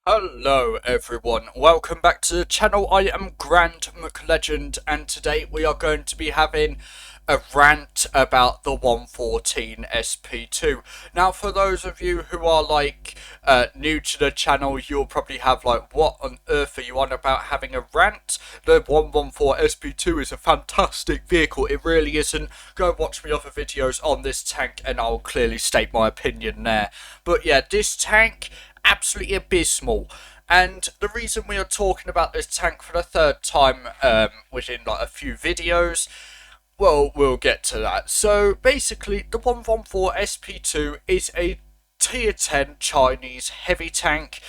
Hello everyone, welcome back to the channel. I am GrandMcLegend and today we are going to be having a rant about the 114 SP2. Now for those of you who are new to the channel, you'll probably have what on earth are you on about having a rant? The 114 SP2 is a fantastic vehicle, it really isn't. Go watch my other videos on this tank and I'll clearly state my opinion there. But yeah, this tank, absolutely abysmal. And the reason we are talking about this tank for the third time within a few videos, well, we'll get to that. So basically, the 114 SP2 is a tier 10 Chinese heavy tank,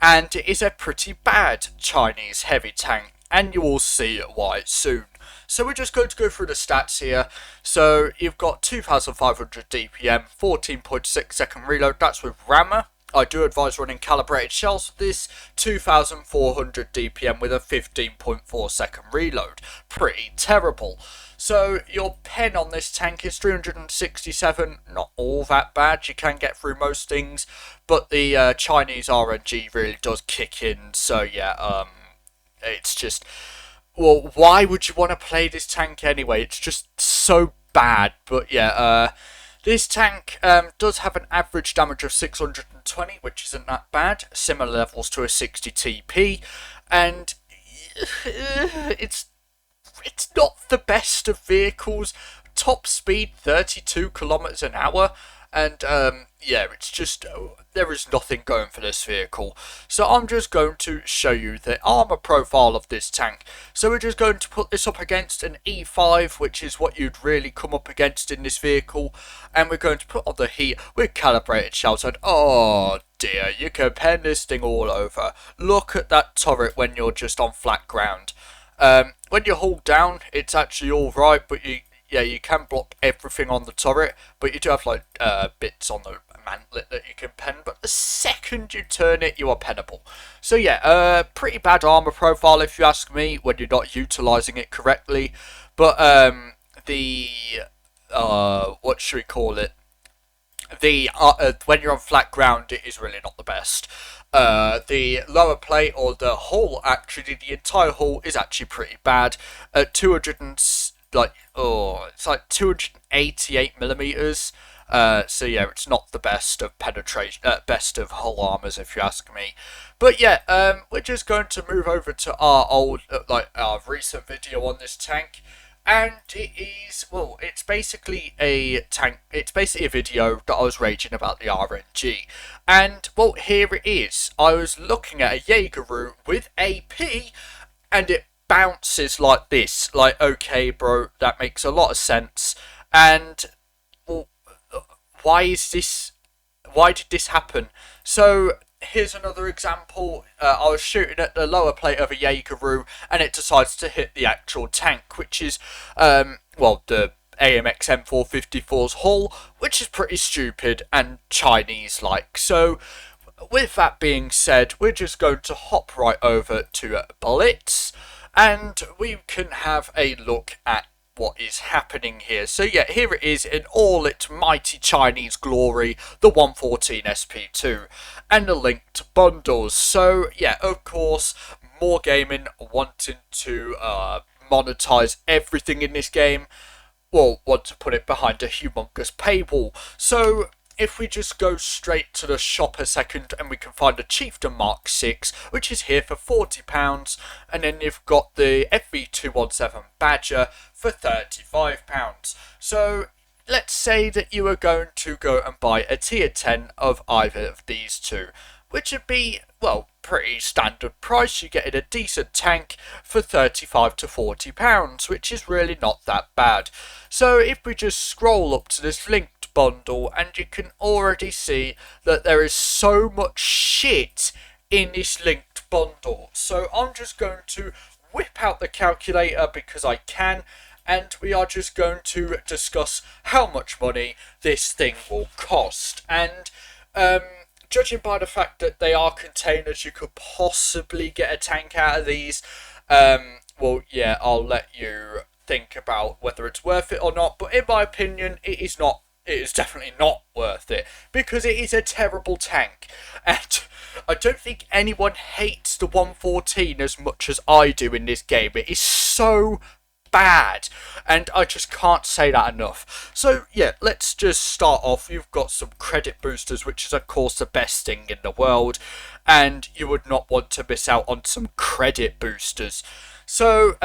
and it is a pretty bad Chinese heavy tank, and you will see why soon. So we're just going to go through the stats here. So you've got 2500 DPM, 14.6 second reload, that's with rammer. I do advise running calibrated shells for this. 2400 DPM with a 15.4 second reload. Pretty terrible. So your pen on this tank is 367, not all that bad, you can get through most things, but the Chinese RNG really does kick in, so yeah, it's just, well, why would you want to play this tank anyway? It's just so bad, but yeah, this tank does have an average damage of 620, which isn't that bad. Similar levels to a 60 TP, and it's not the best of vehicles. Top speed 32 kilometers an hour, and yeah, it's just there is nothing going for this vehicle. So I'm just going to show you the armor profile of this tank. So we're just going to put this up against an E5, which is what you'd really come up against in this vehicle, and we're going to put on the heat with calibrated shells. And oh dear, you can pen this thing all over. Look at that turret when you're just on flat ground. When you hold down, it's actually alright, but you can block everything on the turret, but you do have bits on the mantlet that you can pen, but the second you turn it, you are pennable. So yeah, pretty bad armor profile if you ask me, when you're not utilizing it correctly, but what should we call it? When you're on flat ground, it is really not the best. The lower plate, or the hull, actually, the entire hull is actually pretty bad. At 200 and it's like 288 millimeters. So yeah, it's not the best of penetration, best of hull armors, if you ask me. But yeah, we're just going to move over to our our recent video on this tank. And it is, well, it's basically a tank, it's basically a video that I was raging about the RNG. And, well, here it is. I was looking at a Jaegeru with AP, and it bounces like this. Like, okay, bro, that makes a lot of sense. And, well, why did this happen? So, here's another example. I was shooting at the lower plate of a Jaegeru, and it decides to hit the actual tank, which is, the AMX M454's hull, which is pretty stupid and Chinese-like. So, with that being said, we're just going to hop right over to Blitz, and we can have a look at what is happening here. So yeah, here it is in all its mighty Chinese glory, the 114 SP2 and the linked bundles. So yeah, of course, more gaming wanting to monetize everything in this game, well, want to put it behind a humongous paywall. So if we just go straight to the shop a second, and we can find the Chieftain Mark 6, which is here for £40, and then you've got the FV217 Badger for £35. So let's say that you are going to go and buy a tier 10 of either of these two, which would be, well, pretty standard price. You get in a decent tank for £35 to £40, which is really not that bad. So if we just scroll up to this link bundle, and you can already see that there is so much shit in this linked bundle. So I'm just going to whip out the calculator because I can, and we are just going to discuss how much money this thing will cost. And judging by the fact that they are containers, you could possibly get a tank out of these. Well, yeah, I'll let you think about whether it's worth it or not, but in my opinion, it is not it is definitely not worth it because it is a terrible tank. And I don't think anyone hates the 114 as much as I do in this game. It is so bad, and I just can't say that enough. So yeah, let's just start off. You've got some credit boosters, which is of course the best thing in the world, and you would not want to miss out on some credit boosters. So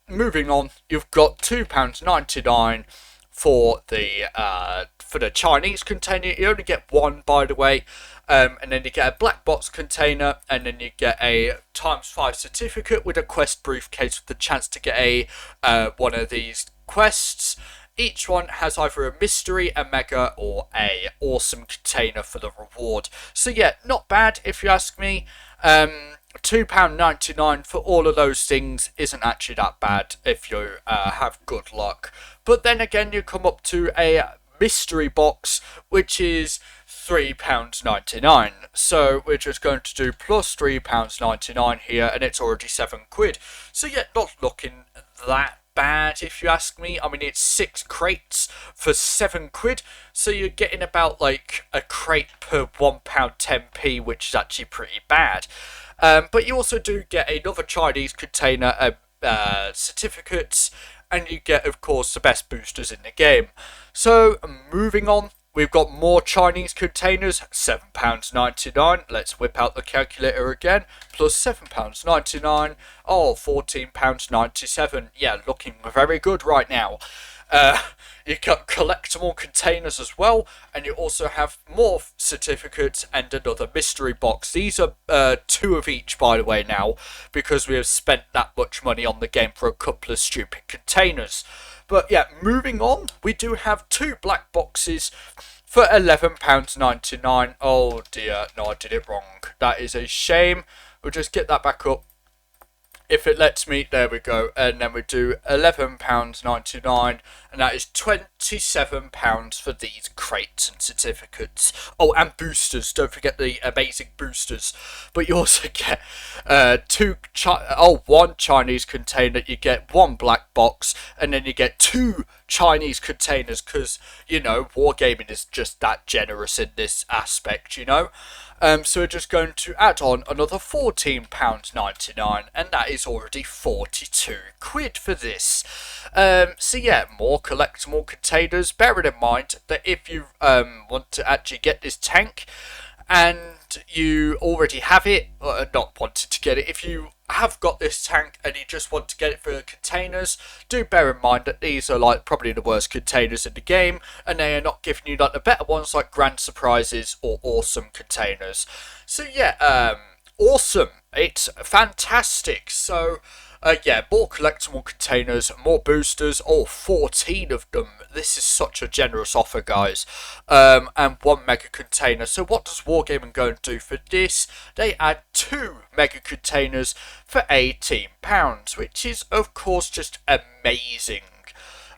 moving on, you've got £2.99 for the Chinese container. You only get one, by the way. And then you get a black box container, and then you get a ×5 certificate with a quest briefcase with the chance to get a one of these quests. Each one has either a mystery, a mega, or a awesome container for the reward. So yeah, not bad if you ask me. £2.99 for all of those things isn't actually that bad if you have good luck. But then again, you come up to a mystery box, which is £3.99. So we're just going to do plus £3.99 here, and it's already £7. So yeah, not looking that bad if you ask me. I mean, it's 6 crates for £7, so you're getting about like a crate per £1.10p, which is actually pretty bad. But you also do get another Chinese container, certificates, and you get, of course, the best boosters in the game. So, moving on, we've got more Chinese containers, £7.99. Let's whip out the calculator again. Plus £7.99. Oh, £14.97. Yeah, looking very good right now. You've got collectible containers as well, and you also have more certificates and another mystery box. These are 2 of each, by the way, now, because we have spent that much money on the game for a couple of stupid containers. But yeah, moving on, we do have 2 black boxes for £11.99. Oh dear, no, I did it wrong. That is a shame. We'll just get that back up. If it lets me, there we go. And then we do £11.99, and that is £27 for these crates and certificates. Oh, and boosters. Don't forget the amazing boosters. But you also get one Chinese container. You get 1 black box, and then you get 2 Chinese containers, because, you know, wargaming is just that generous in this aspect, you know. So we're just going to add on another £14.99, and that is already £42 for this. So yeah, more collectible containers. Bearing in mind that if you want to actually get this tank, and you already have it, or not wanted to get it, if you have got this tank and you just want to get it for containers, do bear in mind that these are like probably the worst containers in the game, and they are not giving you like the better ones like grand surprises or awesome containers. So yeah, awesome, it's fantastic. So yeah, more collectible containers, more boosters, all 14 of them. This is such a generous offer, guys. And 1 mega container. So what does Wargaming go and do for this? They add 2 mega containers for £18, which is, of course, just amazing.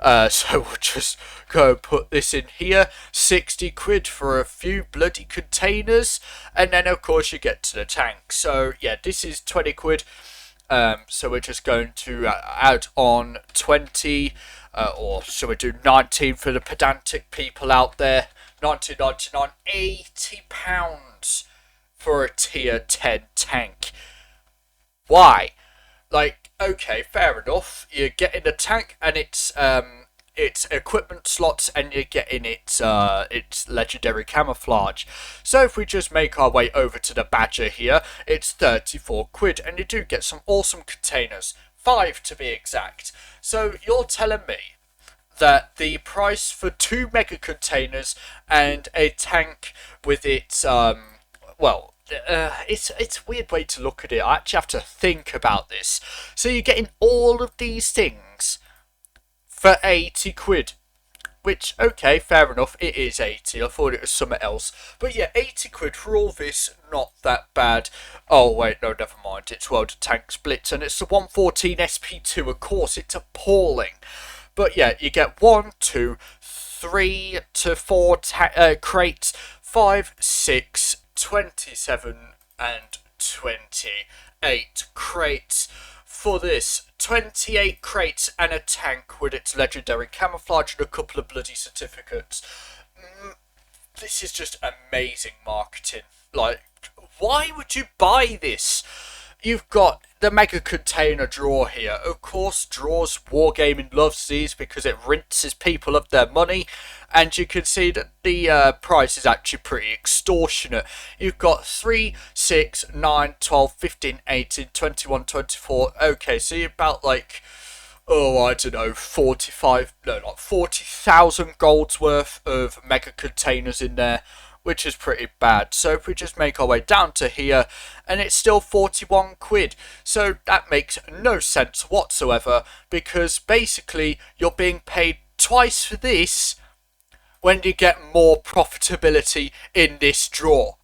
So we'll just go and put this in here. £60 for a few bloody containers. And then, of course, you get to the tank. So, yeah, this is £20. So we're just going to add on 20, or shall we do 19 for the pedantic people out there? 19.99, £80 for a tier 10 tank. Why? Like, okay, fair enough. You're getting a tank, and it's equipment slots, and you're getting its legendary camouflage. So if we just make our way over to the Badger here, it's £34, and you do get some awesome containers, 5 to be exact. So you're telling me that the price for 2 mega containers and a tank with its it's a weird way to look at it. I actually have to think about this. So you're getting all of these things for £80, which, okay, fair enough, it is 80. I thought it was something else, but yeah, £80 for all this, not that bad. Oh wait, no, never mind. It's World of Tanks Blitz, and it's the 114 SP2. Of course, it's appalling. But yeah, you get 1, 2, 3 to 4 crates, 5, 6, 27, and 28 crates. For this, 28 crates and a tank with its legendary camouflage and a couple of bloody certificates. this is just amazing marketing. Like, why would you buy this? You've got the mega container draw here. Of course, draws, Wargaming loves these because it rinses people of their money. And you can see that the price is actually pretty extortionate. You've got 3, 6, 9, 12, 15, 18, 21, 24. Okay, so you're about like, oh, I don't know, 40,000 golds worth of mega containers in there, which is pretty bad. So if we just make our way down to here, and it's still 41 quid. So that makes no sense whatsoever, because basically you're being paid twice for this when you get more profitability in this draw.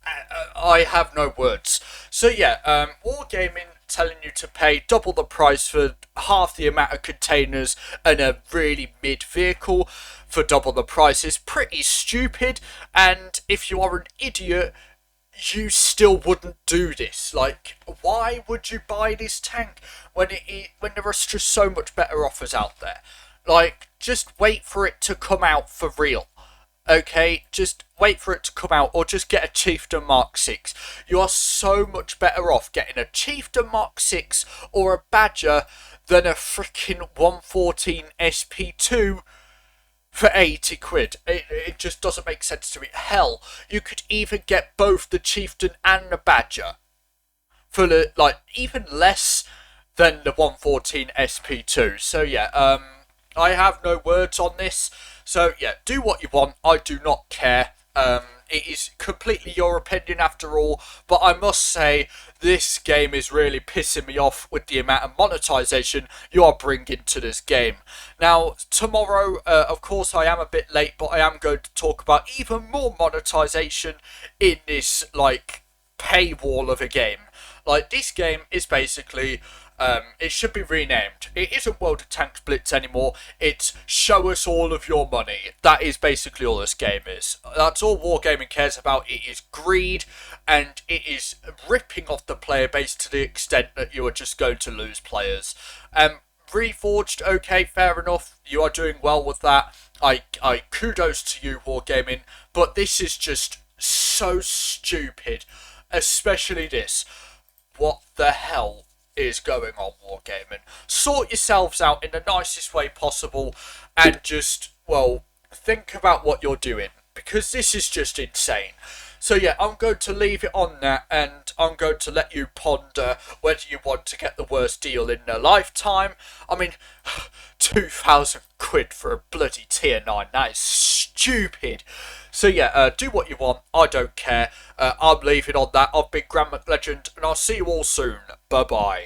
I have no words. So yeah, Wargaming telling you to pay double the price for half the amount of containers and a really mid vehicle for double the price is pretty stupid. And if you are an idiot, you still wouldn't do this. Like, why would you buy this tank when there are just so much better offers out there? Like, just wait for it to come out for real. Okay, just wait for it to come out, or just get a Chieftain Mark 6. You are so much better off getting a Chieftain Mark 6 or a Badger than a freaking 114 SP2 for 80 quid. It just doesn't make sense to me. Hell, you could even get both the Chieftain and the Badger for like even less than the 114 SP2. So yeah, I have no words on this. So yeah, do what you want. I do not care. It is completely your opinion after all, but I must say this game is really pissing me off with the amount of monetization you are bringing to this game. Now, tomorrow, of course, I am a bit late, but I am going to talk about even more monetization in this, like, paywall of a game. Like, this game is basically... it should be renamed. It isn't World of Tanks Blitz anymore. It's show us all of your money. That is basically all this game is. That's all Wargaming cares about. It is greed, and it is ripping off the player base to the extent that you are just going to lose players. Reforged, okay, fair enough. You are doing well with that. I kudos to you, Wargaming. But this is just so stupid. Especially this. What the hell is going on, Wargaming? Sort yourselves out in the nicest way possible and just, well, think about what you're doing, because this is just insane. So yeah, I'm going to leave it on that, and I'm going to let you ponder whether you want to get the worst deal in a lifetime. I mean, 2,000 quid for a bloody tier 9, that is stupid. So yeah, do what you want, I don't care. I'm leaving on that. I've been GrandMcLegend, and I'll see you all soon. Bye bye.